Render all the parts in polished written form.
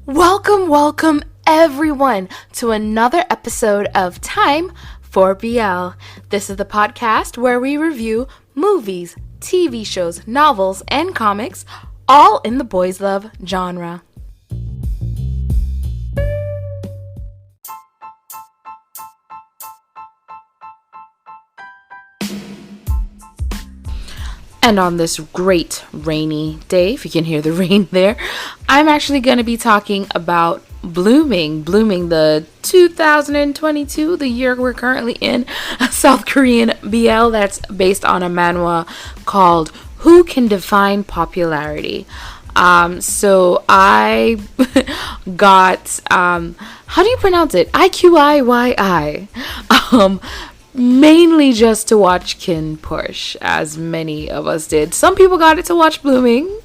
Welcome everyone to another episode of Time for BL. This is the podcast where we review movies, TV shows, novels, and comics, all in the boys love genre. And on this great rainy day, if you can hear the rain there, I'm actually going to be talking about Blueming, the 2022, the year we're currently in, South Korean BL that's based on a manhwa called Who Can Define Popularity? So I got, how do you pronounce it? IQIYI. Mainly just to watch Kin Push, as many of us did. Some people got it to watch Blueming.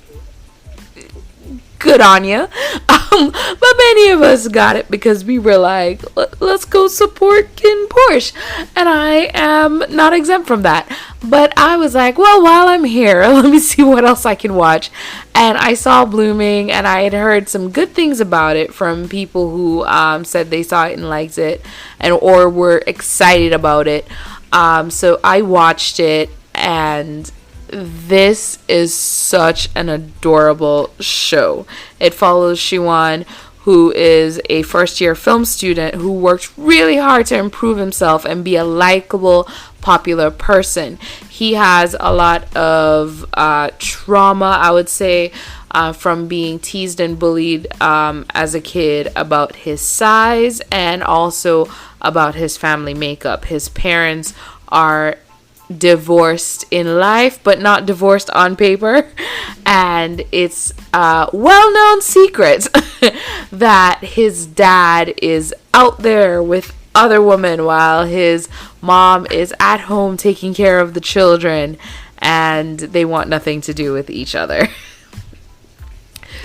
Good on ya. But many of us got it because we were like, let's go support Kin Push. And I am not exempt from that. But I was like, well, while I'm here, let me see what else I can watch. And I saw Blueming, and I had heard some good things about it from people who said they saw it and liked it, or were excited about it. So I watched it, and this is such an adorable show. It follows Shiwon, who is a first-year film student who worked really hard to improve himself and be a likable, popular person. He has a lot of trauma, I would say, from being teased and bullied as a kid about his size and also about his family makeup. His parents are divorced in life but not divorced on paper, and it's a well-known secret that his dad is out there with other women while his mom is at home taking care of the children, and they want nothing to do with each other.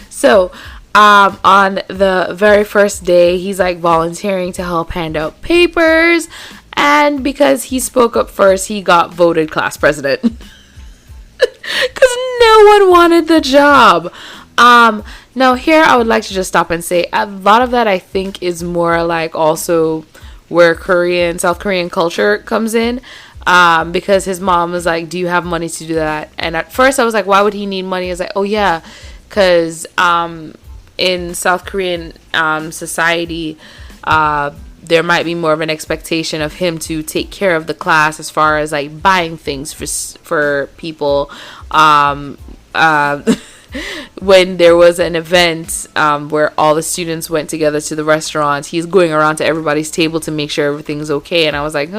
So on the very first day, he's like volunteering to help hand out papers. And because he spoke up first, he got voted class president. Because no one wanted the job. Now here I would like to just stop and say a lot of that I think is more like also where South Korean culture comes in. Because his mom was like, do you have money to do that? And at first I was like, why would he need money? I was like, oh yeah, because in South Korean society, there might be more of an expectation of him to take care of the class as far as like buying things for people. When there was an event where all the students went together to the restaurant, he's going around to everybody's table to make sure everything's okay. And I was like,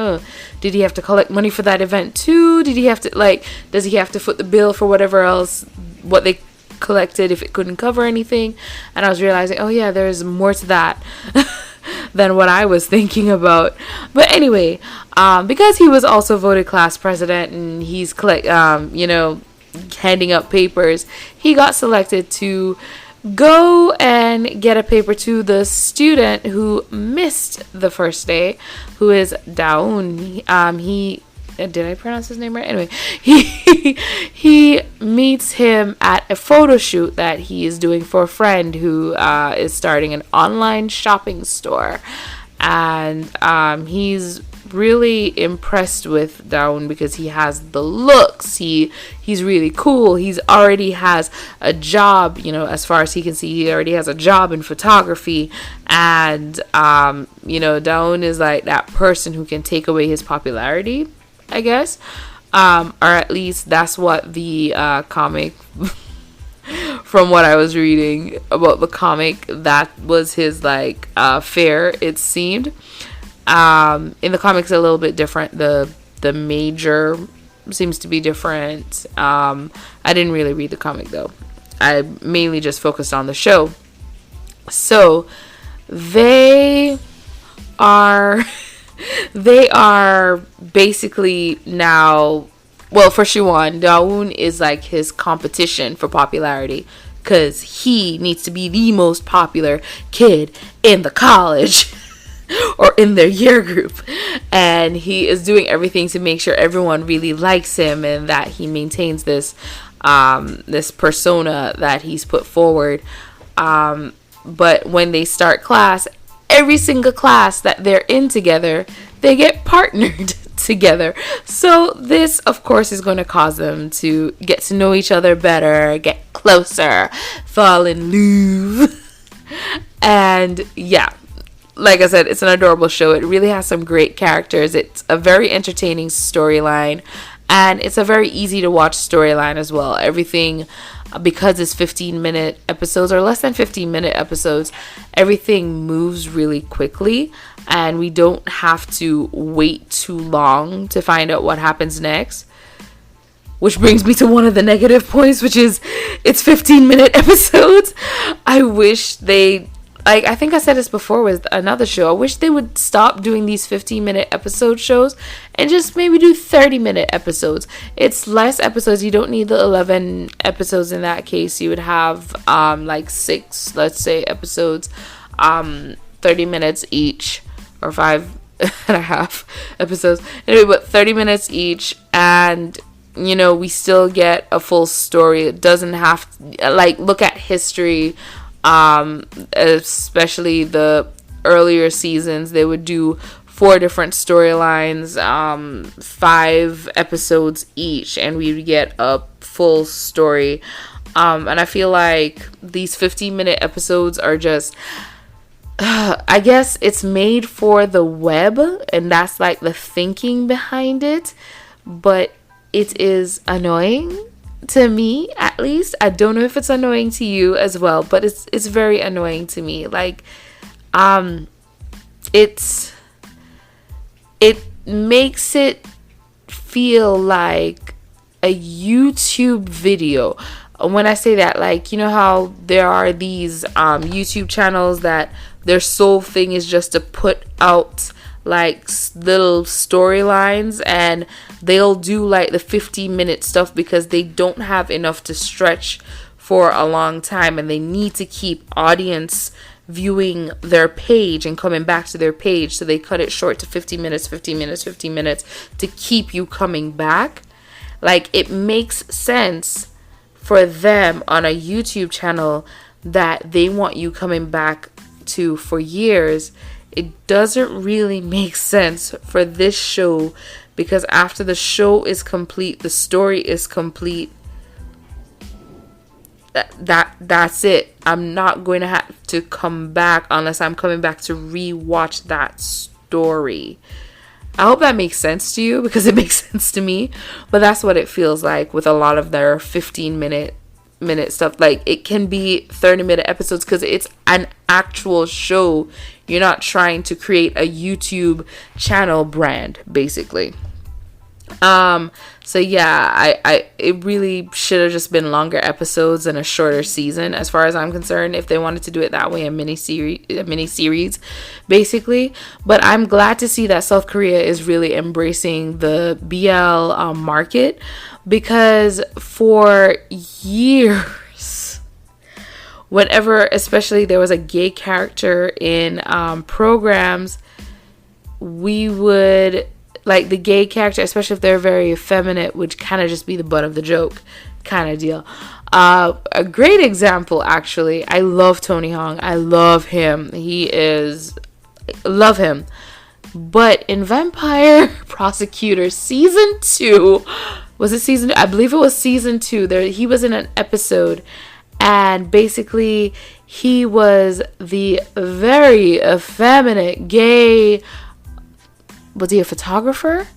did he have to collect money for that event too? Does he have to foot the bill for whatever else, what they collected if it couldn't cover anything? And I was realizing, oh yeah, there's more to that than what I was thinking about. But anyway, because he was also voted class president and he's handing up papers, he got selected to go and get a paper to the student who missed the first day, who is Daun. He did I pronounce his name right? Anyway, he meets him at a photo shoot that he is doing for a friend who is starting an online shopping store, and he's really impressed with Daun because he has the looks. He's really cool. He's already has a job, as far as he can see, he already has a job in photography, and Daun is like that person who can take away his popularity, I guess, or at least that's what the comic, from what I was reading about the comic, that was his fare, it seemed. In the comics, a little bit different. The major seems to be different. I didn't really read the comic though. I mainly just focused on the show. So they are basically now, well, for Shiwon, Daun is like his competition for popularity because he needs to be the most popular kid in the college or in their year group, and he is doing everything to make sure everyone really likes him and that he maintains this persona that he's put forward. But when they start class, every single class that they're in together, they get partnered together. So this, of course, is going to cause them to get to know each other better, get closer, fall in love. And yeah, like I said, it's an adorable show. It really has some great characters. It's a very entertaining storyline, and it's a very easy to watch storyline as well. Everything, because it's 15-minute episodes or less than 15-minute episodes, everything moves really quickly, and we don't have to wait too long to find out what happens next. Which brings me to one of the negative points, which is it's 15-minute episodes. I wish they, like, I think I said this before with another show, I wish they would stop doing these 15-minute episode shows and just maybe do 30-minute episodes. It's less episodes. You don't need the 11 episodes in that case. You would have like 6, let's say, episodes, 30 minutes each, or 5.5 episodes. Anyway, but 30 minutes each, and you know, we still get a full story. It doesn't have to, like, look at history, especially the earlier seasons. They would do 4 different storylines, 5 episodes each, and we would get a full story. And I feel like these 15-minute episodes are just, I guess it's made for the web, and that's like the thinking behind it, but it is annoying to me, at least. I don't know if it's annoying to you as well, but it's very annoying to me. Like, it makes it feel like a YouTube video. When I say that, like, you know how there are these YouTube channels that their sole thing is just to put out like little storylines, and they'll do like the 15-minute stuff because they don't have enough to stretch for a long time, and they need to keep audience viewing their page and coming back to their page, so they cut it short to 15 minutes to keep you coming back. Like, it makes sense for them on a YouTube channel that they want you coming back to for years. It doesn't really make sense for this show, because after the show is complete, the story is complete, that's it. I'm not going to have to come back unless I'm coming back to rewatch that story. I hope that makes sense to you, because it makes sense to me. But that's what it feels like with a lot of their 15-minute stuff. Like, it can be 30-minute episodes because it's an actual show. You're not trying to create a YouTube channel brand, basically. So yeah, it really should have just been longer episodes and a shorter season, as far as I'm concerned, if they wanted to do it that way, a mini series, basically. But I'm glad to see that South Korea is really embracing the BL market, because for years, whenever, especially there was a gay character in programs, we would, like, the gay character, especially if they're very effeminate, would kind of just be the butt of the joke kind of deal. A great example, actually, I love Tony Hong. I love him. Love him. But in Vampire Prosecutor season 2, I believe it was season 2. He was in an episode, and basically he was the very effeminate gay. Was he a photographer?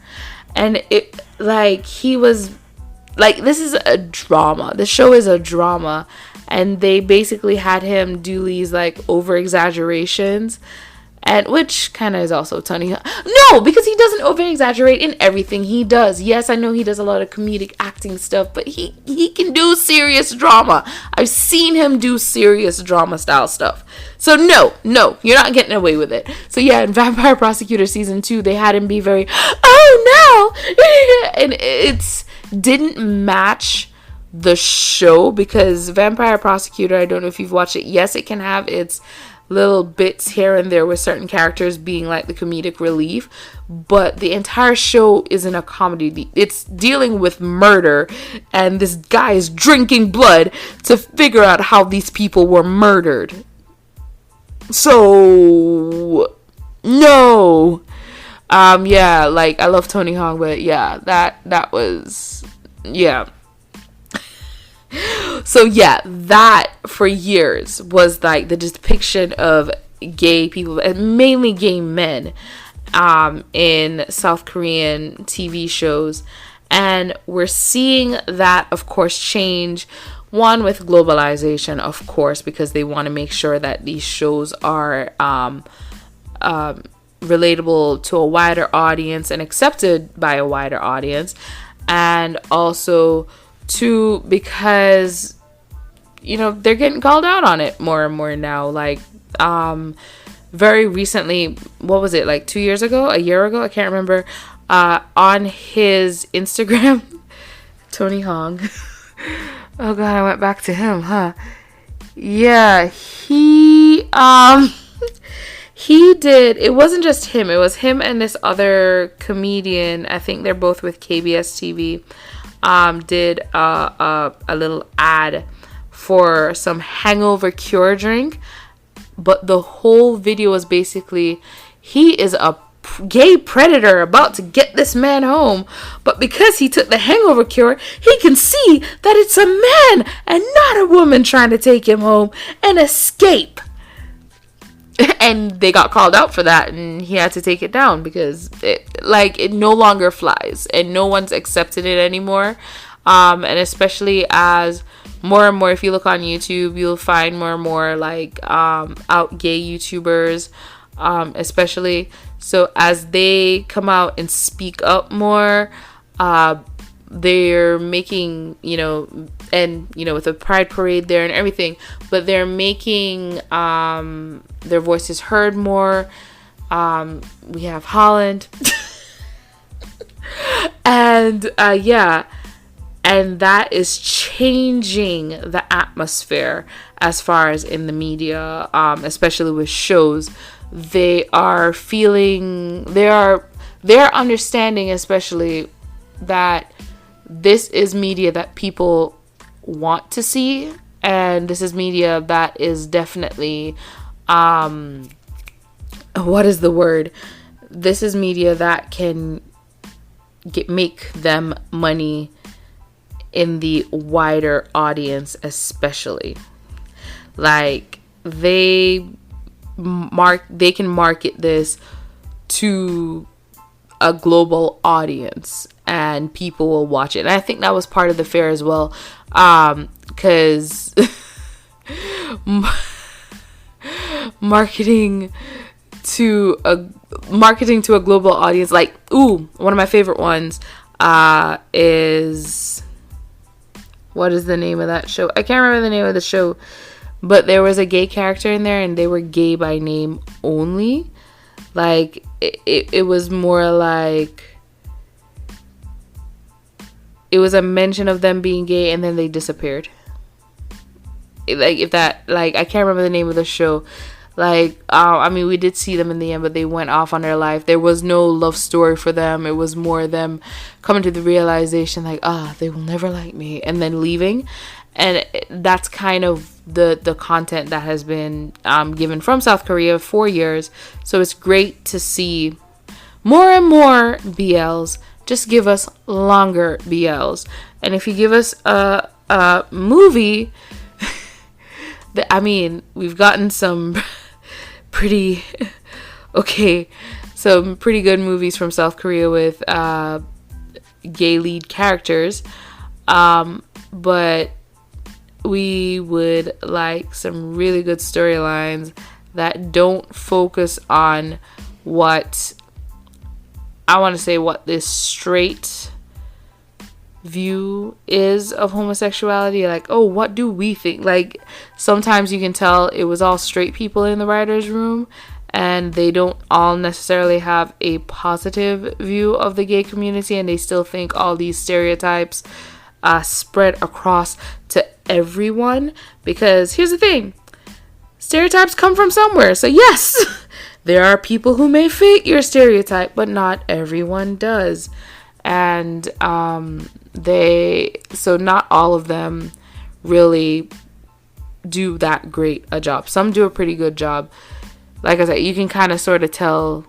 And it, like, he was, like, this is a drama. The show is a drama, and they basically had him do these, like, over exaggerations, and which kind of is also Tony. No, because he doesn't over exaggerate in everything he does. Yes, I know he does a lot of comedic acting stuff, but he can do serious drama. I've seen him do serious drama style stuff. So no, you're not getting away with it. So yeah, in Vampire Prosecutor season 2, they had him be very, oh no, and it's didn't match the show, because Vampire Prosecutor, I don't know if you've watched it. Yes, it can have its little bits here and there with certain characters being like the comedic relief, but the entire show isn't a comedy. It's dealing with murder, and this guy is drinking blood to figure out how these people were murdered. So no. Yeah, like I love Tony Hawk, but yeah, that was, yeah. So yeah, that for years was like the depiction of gay people, and mainly gay men, in South Korean TV shows. And we're seeing that, of course, change. One, with globalization, of course, because they want to make sure that these shows are relatable to a wider audience and accepted by a wider audience. And also, two, because, they're getting called out on it more and more now. Like, very recently, what was it, like 2 years ago, a year ago, I can't remember, on his Instagram, Tony Hong. Oh god, I went back to him, huh? Yeah, he did, it wasn't just him, it was him and this other comedian, I think they're both with KBS TV, did a little ad for some hangover cure drink. But the whole video was basically, he is a gay predator about to get this man home, but because he took the hangover cure, he can see that it's a man and not a woman trying to take him home and escape. And they got called out for that, and he had to take it down because it no longer flies and no one's accepting it anymore. And especially as more and more, if you look on YouTube, you'll find more and more like out gay YouTubers, especially. So as they come out and speak up more, they're making, and with a pride parade there and everything, but they're making their voices heard more. We have Holland. And yeah, and that is changing the atmosphere as far as in the media, especially with shows. They're understanding, especially, that this is media that people want to see, and this is media that is definitely, what is the word? This is media that can make them money in the wider audience, especially. Like, they can market this to a global audience and people will watch it. And I think that was part of the fair as well, because marketing to a global audience, like, one of my favorite ones is, what is the name of that show? I can't remember the name of the show, but there was a gay character in there and they were gay by name only. Like, it was more like, it was a mention of them being gay and then they disappeared. Like, if that, like, I can't remember the name of the show. Like, I mean, we did see them in the end, but they went off on their life. There was no love story for them. It was more them coming to the realization, like, they will never like me, and then leaving. And that's kind of the content that has been given from South Korea for years. So it's great to see more and more BLs. Just give us longer BLs. And if you give us a movie, I mean, we've gotten some pretty good movies from South Korea with gay lead characters, but we would like some really good storylines that don't focus on what this straight view is of homosexuality. Like, what do we think? Like, sometimes you can tell it was all straight people in the writer's room and they don't all necessarily have a positive view of the gay community, and they still think all these stereotypes spread across to everyone. Because here's the thing, stereotypes come from somewhere. So yes, there are people who may fit your stereotype, but not everyone does. And so not all of them really do that great a job. Some do a pretty good job. Like I said, you can kind of sort of tell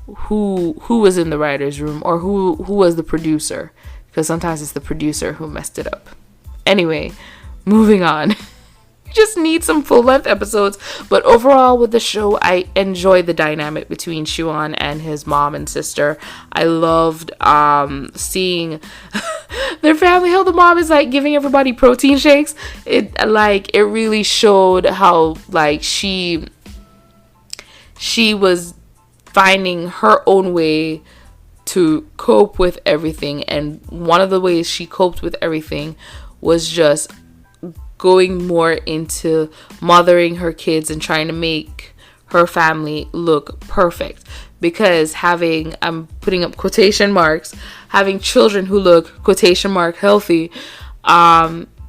who was in the writer's room or who was the producer, because sometimes it's the producer who messed it up. Anyway, moving on. You just need some full-length episodes. But overall with the show, I enjoyed the dynamic between Siwon and his mom and sister. I loved seeing their family, how the mom is like giving everybody protein shakes. It really showed how like she was finding her own way to cope with everything. And one of the ways she coped with everything was just going more into mothering her kids and trying to make her family look perfect. Because I'm putting up quotation marks, having children who look quotation mark healthy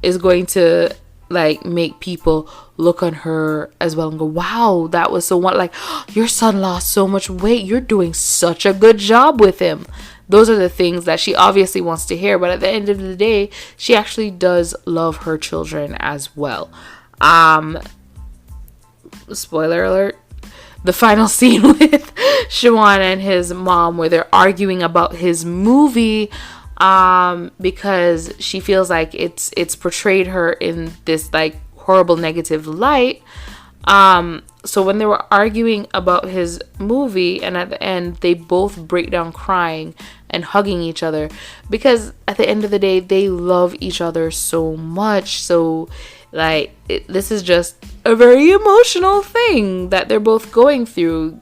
is going to like make people look on her as well and go, wow, that was so like, your son lost so much weight, you're doing such a good job with him. Those are the things that she obviously wants to hear, but at the end of the day, she actually does love her children as well. Spoiler alert, the final scene with Siwon and his mom where they're arguing about his movie, because she feels like it's portrayed her in this like horrible negative light. So when they were arguing about his movie, and at the end they both break down crying and hugging each other, because at the end of the day they love each other so much. So like this is just a very emotional thing that they're both going through.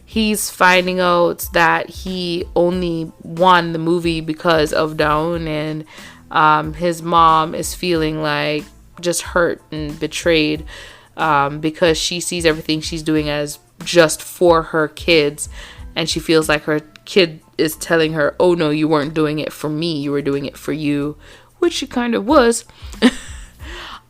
He's finding out that he only won the movie because of Dawn, and his mom is feeling like just hurt and betrayed because she sees everything she's doing as just for her kids, and she feels like her kid is telling her, oh no, you weren't doing it for me, you were doing it for you, which she kind of was.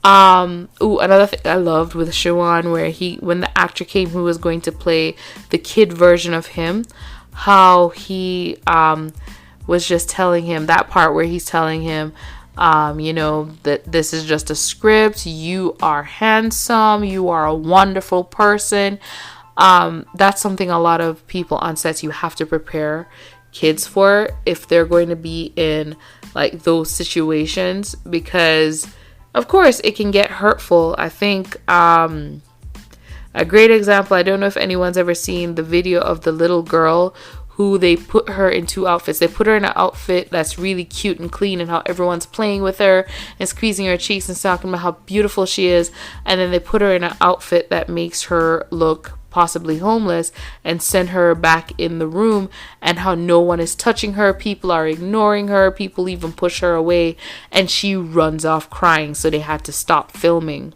Another thing I loved with Siwon, where when the actor came who was going to play the kid version of him, how he was just telling him that part where he's telling him, that this is just a script, you are handsome, you are a wonderful person. That's something a lot of people on sets, you have to prepare kids for if they're going to be in like those situations, because of course it can get hurtful. I think a great example, I don't know if anyone's ever seen the video of the little girl who they put her in two outfits. They put her in an outfit that's really cute and clean, and how everyone's playing with her and squeezing her cheeks and talking about how beautiful she is. And then they put her in an outfit that makes her look possibly homeless and send her back in the room, and how no one is touching her. People are ignoring her. People even push her away, and she runs off crying. So they had to stop filming.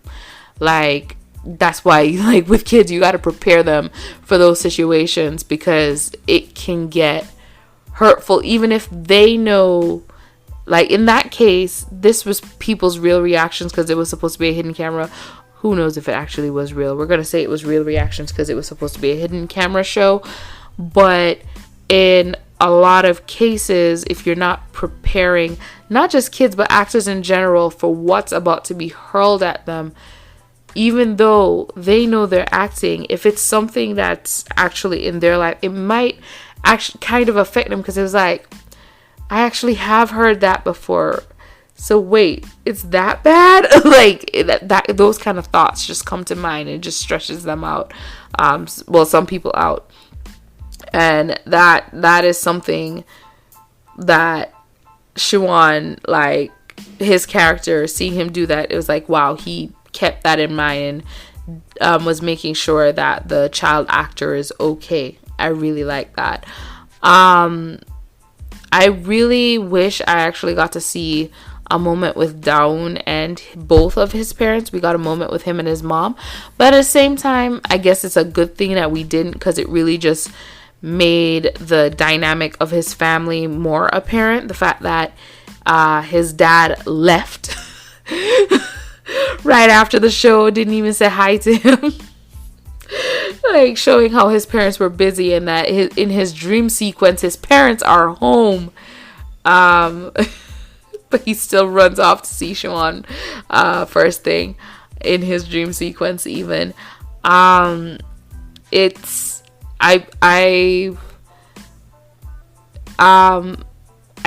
Like, that's why, like, with kids, you got to prepare them for those situations, because it can get hurtful, even if they know. Like, in that case, this was people's real reactions because it was supposed to be a hidden camera. Who knows if it actually was real? We're going to say it was real reactions because it was supposed to be a hidden camera show. But in a lot of cases, if you're not preparing, not just kids, but actors in general, for what's about to be hurled at them, even though they know they're acting, if it's something that's actually in their life, it might actually kind of affect them, because it was like, I actually have heard that before. So wait, it's that bad? Like that those kind of thoughts just come to mind, and it just stresses them out. Some people out. And that is something that Siwon, like his character, seeing him do that, it was like, wow, he kept that in mind and was making sure that the child actor is okay. I really like that. I really wish I actually got to see a moment with Dawn and both of his parents. We got a moment with him and his mom, but at the same time, I guess it's a good thing that we didn't, because it really just made the dynamic of his family more apparent. The fact that his dad left right after the show, didn't even say hi to him. Like, showing how his parents were busy, and that in his dream sequence his parents are home. but he still runs off to see Siobhan first thing in his dream sequence even. It's I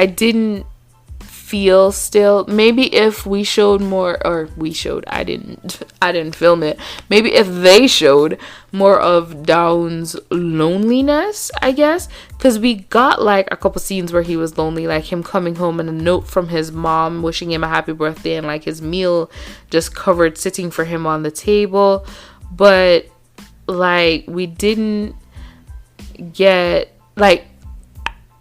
didn't feel still. Maybe if we showed more, or we showed, I didn't film it. Maybe if they showed more of Dawn's loneliness, I guess, because we got like a couple scenes where he was lonely, like him coming home and a note from his mom wishing him a happy birthday, and like his meal just covered sitting for him on the table. But like we didn't get, like,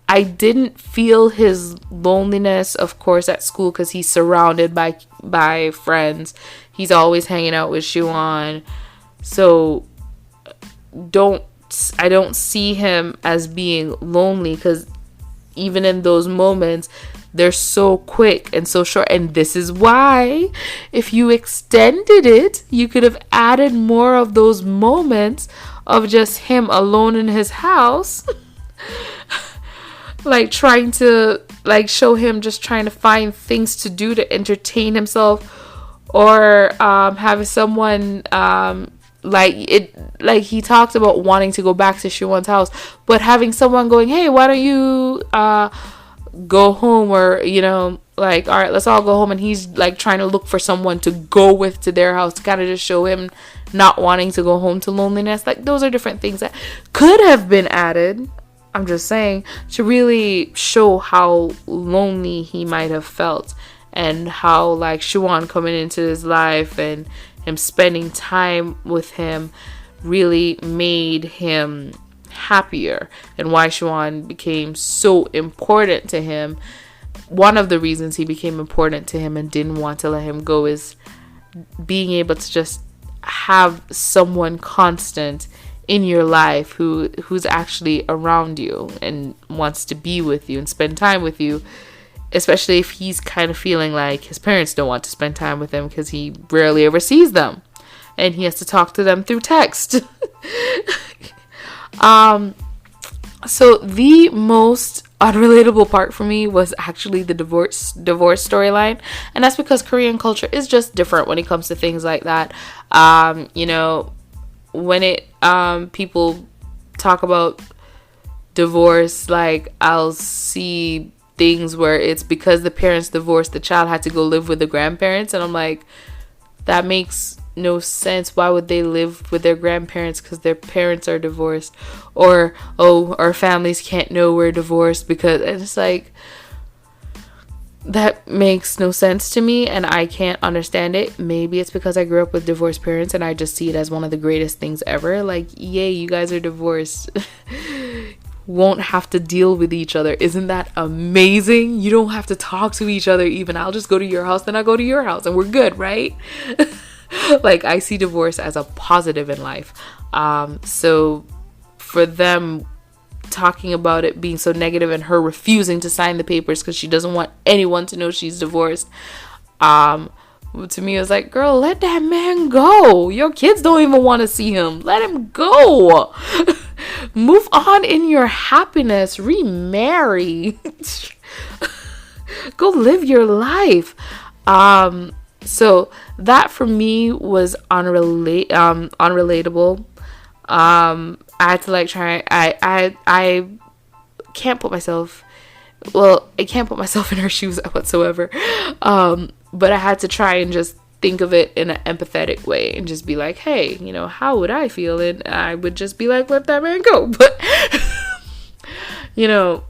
I didn't feel his loneliness, of course, at school, because he's surrounded by friends. He's always hanging out with Siobhan. So I don't see him as being lonely, because even in those moments, they're so quick and so short. And this is why, if you extended it, you could have added more of those moments of just him alone in his house. Like trying to like show him just trying to find things to do to entertain himself, or having someone like he talked about wanting to go back to Siobhan's house, but having someone going, hey, why don't you go home, or like, all right, let's all go home, and he's like trying to look for someone to go with to their house to kind of just show him not wanting to go home to loneliness. Like, those are different things that could have been added, I'm just saying, to really show how lonely he might have felt, and how like Siobhan coming into his life and him spending time with him really made him happier, and why Siobhan became so important to him. One of the reasons he became important to him and didn't want to let him go is being able to just have someone constant in your life who's actually around you and wants to be with you and spend time with you, especially if he's kind of feeling like his parents don't want to spend time with him because he rarely ever sees them and he has to talk to them through text. So the most unrelatable part for me was actually the divorce storyline, and that's because Korean culture is just different when it comes to things like that. When it people talk about divorce, like I'll see things where it's because the parents divorced, the child had to go live with the grandparents, and I'm like, that makes no sense. Why would they live with their grandparents? Because their parents are divorced. Or, oh, our families can't know we're divorced, because it's like, that makes no sense to me, and I can't understand it. Maybe it's because I grew up with divorced parents and I just see it as one of the greatest things ever. Like, yay, you guys are divorced. Won't have to deal with each other. Isn't that amazing? You don't have to talk to each other even. I'll just go to your house, then I'll go to your house, and we're good, right? Like, I see divorce as a positive in life. So for them talking about it being so negative and her refusing to sign the papers because she doesn't want anyone to know she's divorced, to me it was like, girl, let that man go. Your kids don't even want to see him. Let him go. Move on in your happiness. Remarry. Go live your life. So that for me was unrelatable. I had to like try. I can't put myself. Well, I can't put myself in her shoes whatsoever. But I had to try and just think of it in an empathetic way and just be like, hey, how would I feel? And I would just be like, let that man go. But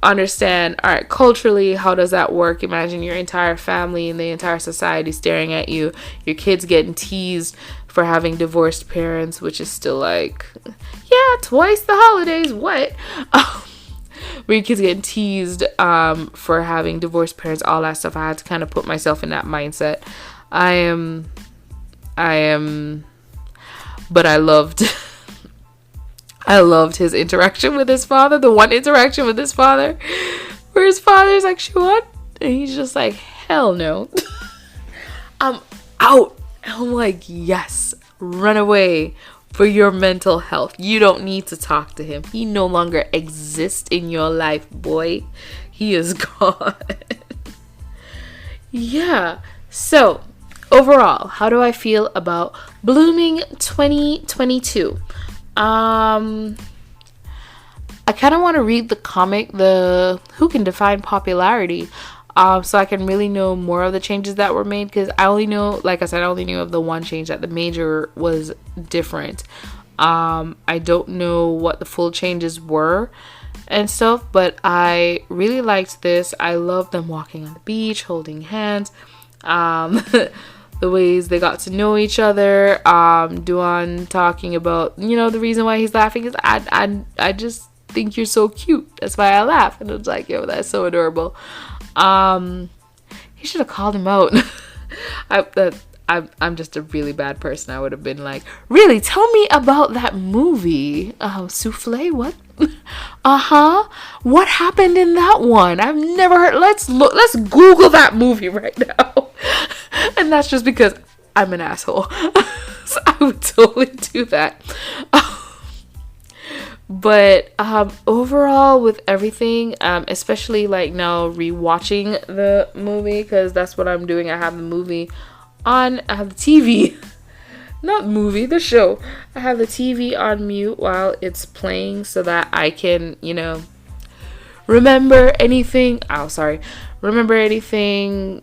understand, all right, culturally, how does that work? Imagine your entire family and the entire society staring at you, your kids getting teased for having divorced parents, which is still like, yeah, twice the holidays, what? Where your kids getting teased for having divorced parents, all that stuff. I had to kind of put myself in that mindset. But I loved his interaction with his father. The one interaction with his father where his father's like, Siobhan? And he's just like, hell no. I'm out. I'm like, yes, run away for your mental health. You don't need to talk to him. He no longer exists in your life, boy. He is gone. Yeah. So, overall, how do I feel about Blooming 2022? I kind of want to read the comic, the Who Can Define Popularity, so I can really know more of the changes that were made, because I only know, like I said, I only knew of the one change, that the major was different. I don't know what the full changes were and stuff, but I really liked this. I love them walking on the beach, holding hands. The ways they got to know each other. Duan talking about, the reason why he's laughing is I just think you're so cute. That's why I laugh. And it's like, yo, that's so adorable. He should have called him out. I'm just a really bad person. I would have been like, really, tell me about that movie. Souffle, what? What happened in that one? I've never heard. Let's Google that movie right now. And that's just because I'm an asshole. So I would totally do that. But overall, with everything, especially like now rewatching the movie, because that's what I'm doing. I have the movie on. I have the TV. Not movie, the show. I have the TV on mute while it's playing so that I can, remember anything. Remember anything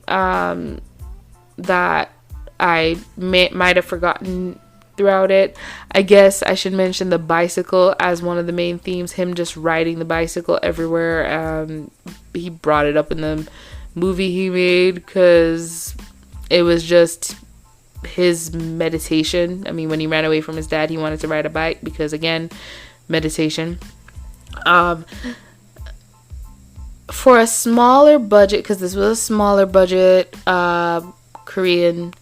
that I might have forgotten throughout it. I guess I should mention the bicycle as one of the main themes. Him just riding the bicycle everywhere. He brought it up in the movie he made because it was just his meditation. I mean, when he ran away from his dad, he wanted to ride a bike because, again, meditation. For a smaller budget, because this was a smaller budget Korean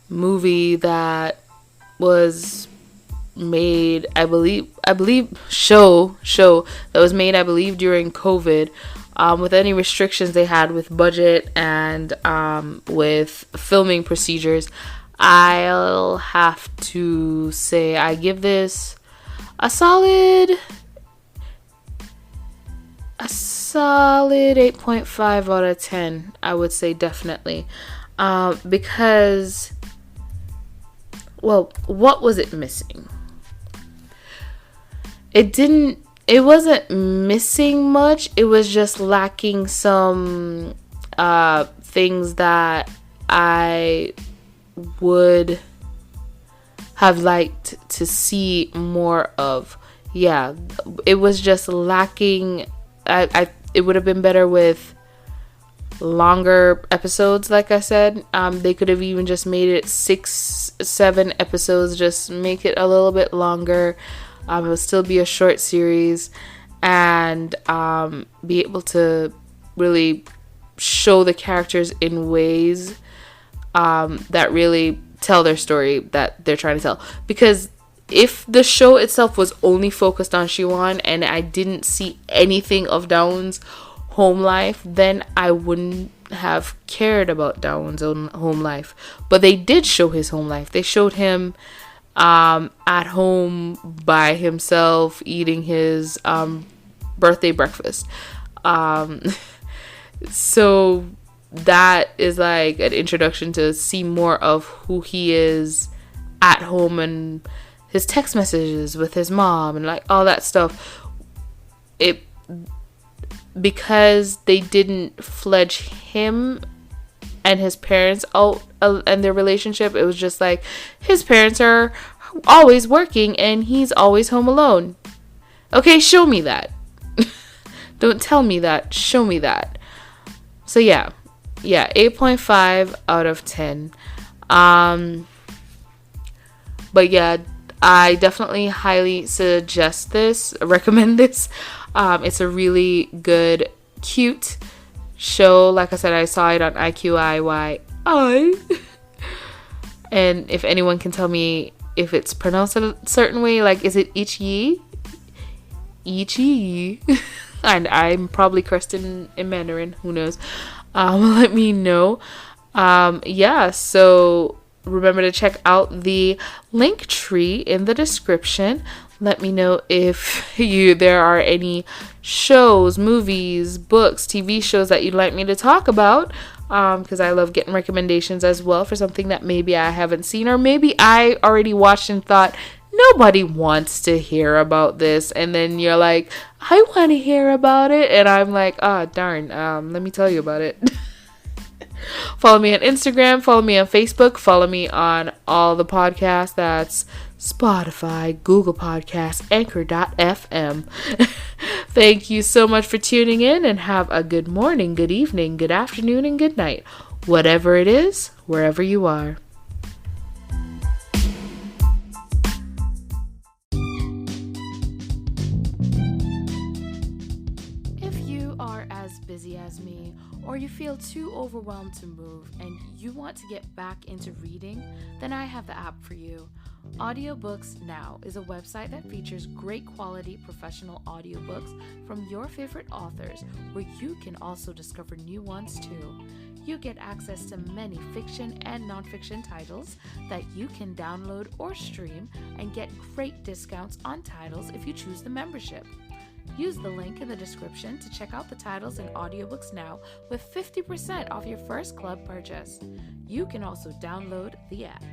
movie that was made, I believe show that was made, I believe, during COVID, with any restrictions they had with budget and with filming procedures. I'll have to say I give this a solid 8.5 out of 10. I would say, definitely, because, well, what was it missing? It wasn't missing much. It was just lacking some things that I would have liked to see more of. Yeah, it was just lacking. It would have been better with longer episodes. Like I said, they could have even just made it 6-7 episodes. Just make it a little bit longer. It will still be a short series, and be able to really show the characters in ways that really tell their story that they're trying to tell. Because if the show itself was only focused on Siwon and I didn't see anything of Daewon's home life, then I wouldn't have cared about Daewon's own home life. But they did show his home life. They showed him at home by himself eating his birthday breakfast. So that is like an introduction to see more of who he is at home, and his text messages with his mom and like all that stuff. Because they didn't fledge him and his parents out and their relationship, it was just like his parents are always working and he's always home alone. Okay, show me that. Don't tell me that, show me that. So yeah, 8.5 out of 10. But yeah, I definitely highly suggest this, recommend this. It's a really good, cute show. Like I said, I saw it on IQIYI. And if anyone can tell me if it's pronounced a certain way, like, is it Ichi? Ichi? And I'm probably cursed in Mandarin, who knows. Let me know. Yeah, so remember to check out the link tree in the description. Let me know if there are any shows, movies, books, TV shows that you'd like me to talk about. because I love getting recommendations as well for something that maybe I haven't seen, or maybe I already watched and thought, nobody wants to hear about this, and then you're like, I want to hear about it, and I'm like, darn, let me tell you about it. Follow me on Instagram, follow me on Facebook, follow me on all the podcasts. That's Spotify, Google Podcasts, Anchor.fm. Thank you so much for tuning in, and have a good morning, good evening, good afternoon, and good night. Whatever it is, wherever you are. If you are as busy as me, or you feel too overwhelmed to move and you want to get back into reading, then I have the app for you. Audiobooks Now is a website that features great quality professional audiobooks from your favorite authors, where you can also discover new ones too. You get access to many fiction and nonfiction titles that you can download or stream, and get great discounts on titles if you choose the membership. Use the link in the description to check out the titles and audiobooks now with 50% off your first club purchase. You can also download the app.